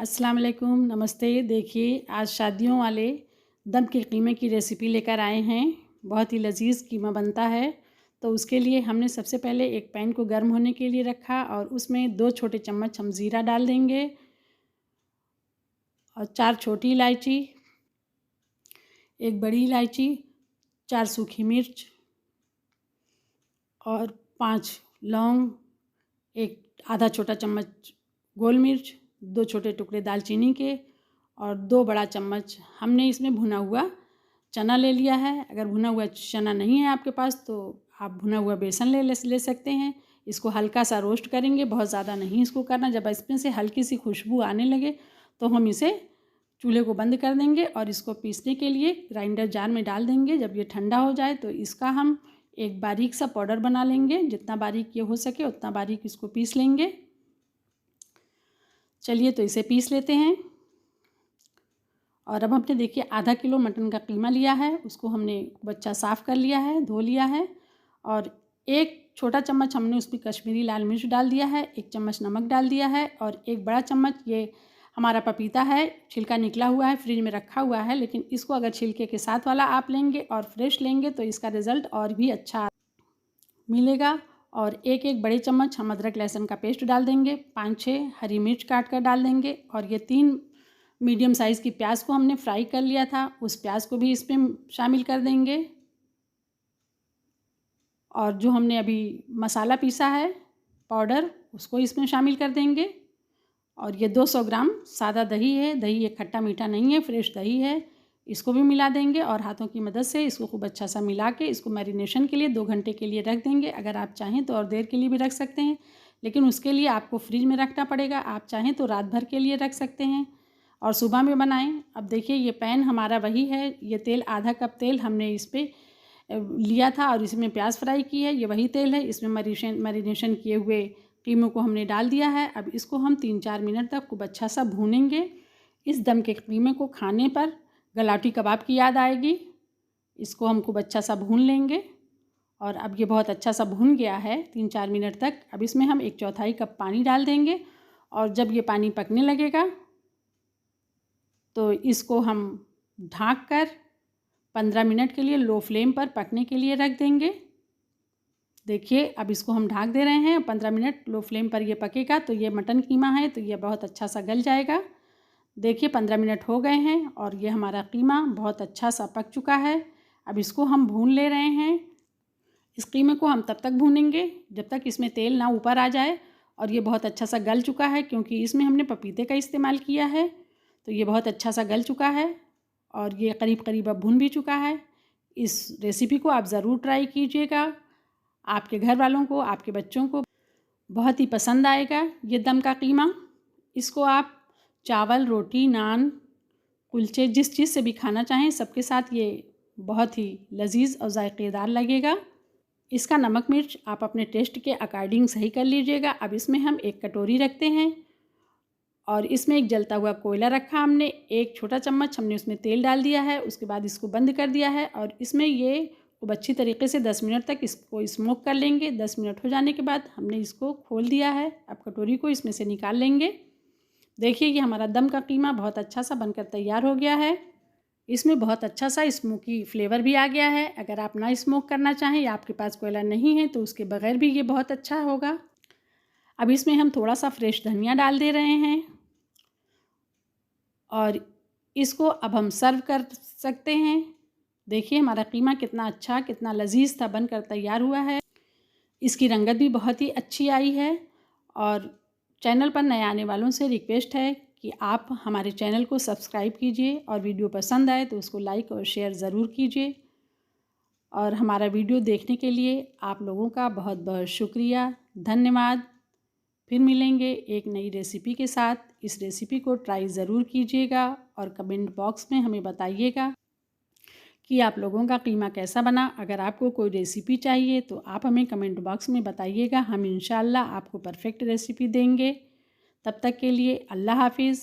अस्सलाम वालेकुम, नमस्ते। देखिए आज शादियों वाले दम के कीमे की रेसिपी लेकर आए हैं। बहुत ही लजीज़ कीमा बनता है। तो उसके लिए हमने सबसे पहले एक पैन को गर्म होने के लिए रखा और उसमें 2 छोटे चम्मच हम ज़ीरा डाल देंगे और 4 छोटी इलायची, 1 बड़ी इलायची, 4 सूखी मिर्च और 5 लौंग, एक आधा छोटा चम्मच गोल मिर्च, 2 छोटे टुकड़े दालचीनी के और 2 बड़ा चम्मच हमने इसमें भुना हुआ चना ले लिया है। अगर भुना हुआ चना नहीं है आपके पास तो आप भुना हुआ बेसन ले सकते हैं। इसको हल्का सा रोस्ट करेंगे, बहुत ज़्यादा नहीं इसको करना। जब इसमें से हल्की सी खुशबू आने लगे तो हम इसे चूल्हे को बंद कर देंगे और इसको पीसने के लिए ग्राइंडर जार में डाल देंगे। जब ये ठंडा हो जाए तो इसका हम एक बारीक सा पाउडर बना लेंगे। जितना बारीक ये हो सके उतना बारीक इसको पीस लेंगे। चलिए तो इसे पीस लेते हैं। और अब हमने देखिए आधा किलो मटन का कीमा लिया है, उसको हमने बच्चा साफ़ कर लिया है, धो लिया है और 1 छोटा चम्मच हमने उसमें कश्मीरी लाल मिर्च डाल दिया है, 1 चम्मच नमक डाल दिया है और 1 बड़ा चम्मच ये हमारा पपीता है, छिलका निकला हुआ है, फ्रिज में रखा हुआ है। लेकिन इसको अगर छिलके के साथ वाला आप लेंगे और फ्रेश लेंगे तो इसका रिज़ल्ट और भी अच्छा मिलेगा। और 1 बड़े चम्मच हम अदरक लहसुन का पेस्ट डाल देंगे, 5-6 हरी मिर्च काट कर डाल देंगे और ये 3 मीडियम साइज़ की प्याज को हमने फ्राई कर लिया था, उस प्याज को भी इसमें शामिल कर देंगे। और जो हमने अभी मसाला पीसा है पाउडर, उसको इसमें शामिल कर देंगे। और ये 200 ग्राम सादा दही है, दही ये खट्टा मीठा नहीं है, फ्रेश दही है, इसको भी मिला देंगे और हाथों की मदद से इसको खूब अच्छा सा मिला के इसको मैरिनेशन के लिए 2 घंटे के लिए रख देंगे। अगर आप चाहें तो और देर के लिए भी रख सकते हैं, लेकिन उसके लिए आपको फ्रिज में रखना पड़ेगा। आप चाहें तो रात भर के लिए रख सकते हैं और सुबह में बनाएं। अब देखिए ये पैन हमारा वही है, ये तेल आधा कप तेल हमने इस पर लिया था और इसमें प्याज फ्राई की है, ये वही तेल है। इसमें मैरिनेशन किए हुए कीमों को हमने डाल दिया है। अब इसको हम 3-4 मिनट तक खूब अच्छा सा भूनेंगे। इस दम के कीमे को खाने पर गलाटी कबाब की याद आएगी। इसको हम खूब अच्छा सा भून लेंगे और अब ये बहुत अच्छा सा भून गया है 3-4 मिनट तक। अब इसमें हम 1/4 कप पानी डाल देंगे और जब ये पानी पकने लगेगा तो इसको हम ढाँक कर 15 मिनट के लिए लो फ्लेम पर पकने के लिए रख देंगे। देखिए अब इसको हम ढाँक दे रहे हैं, 15 मिनट लो फ्लेम पर ये पकेगा तो ये मटन कीमा है तो ये बहुत अच्छा सा गल जाएगा। देखिए 15 मिनट हो गए हैं और ये हमारा कीमा बहुत अच्छा सा पक चुका है। अब इसको हम भून ले रहे हैं। इस कीमे को हम तब तक भूनेंगे जब तक इसमें तेल ना ऊपर आ जाए। और ये बहुत अच्छा सा गल चुका है क्योंकि इसमें हमने पपीते का इस्तेमाल किया है, तो ये बहुत अच्छा सा गल चुका है और ये करीब करीब अब भुन भी चुका है। इस रेसिपी को आप ज़रूर ट्राई कीजिएगा, आपके घर वालों को, आपके बच्चों को बहुत ही पसंद आएगा ये दम का कीमा। इसको आप चावल, रोटी, नान, कुलचे जिस चीज़ से भी खाना चाहें सबके साथ ये बहुत ही लजीज और जायकेदार लगेगा। इसका नमक मिर्च आप अपने टेस्ट के अकॉर्डिंग सही कर लीजिएगा। अब इसमें हम 1 कटोरी रखते हैं और इसमें एक जलता हुआ कोयला रखा हमने, 1 छोटा चम्मच हमने उसमें तेल डाल दिया है। उसके बाद इसको बंद कर दिया है और इसमें ये खूब अच्छी तरीके से 10 मिनट तक इसको स्मोक कर लेंगे। 10 मिनट हो जाने के बाद हमने इसको खोल दिया है। अब कटोरी को इसमें से निकाल लेंगे। देखिए ये हमारा दम का कीमा बहुत अच्छा सा बनकर तैयार हो गया है। इसमें बहुत अच्छा सा स्मोकी फ्लेवर भी आ गया है। अगर आप ना स्मोक करना चाहें या आपके पास कोयला नहीं है तो उसके बगैर भी ये बहुत अच्छा होगा। अब इसमें हम थोड़ा सा फ्रेश धनिया डाल दे रहे हैं और इसको अब हम सर्व कर सकते हैं। देखिए हमारा कीमा कितना अच्छा, कितना लजीज था बनकर तैयार हुआ है। इसकी रंगत भी बहुत ही अच्छी आई है। और चैनल पर नए आने वालों से रिक्वेस्ट है कि आप हमारे चैनल को सब्सक्राइब कीजिए और वीडियो पसंद आए तो उसको लाइक और शेयर ज़रूर कीजिए। और हमारा वीडियो देखने के लिए आप लोगों का बहुत बहुत शुक्रिया, धन्यवाद। फिर मिलेंगे एक नई रेसिपी के साथ। इस रेसिपी को ट्राई ज़रूर कीजिएगा और कमेंट बॉक्स में हमें बताइएगा कि आप लोगों का कीमा कैसा बना। अगर आपको कोई रेसिपी चाहिए तो आप हमें कमेंट बॉक्स में बताइएगा, हम इंशाल्लाह आपको परफेक्ट रेसिपी देंगे। तब तक के लिए अल्लाह हाफिज़।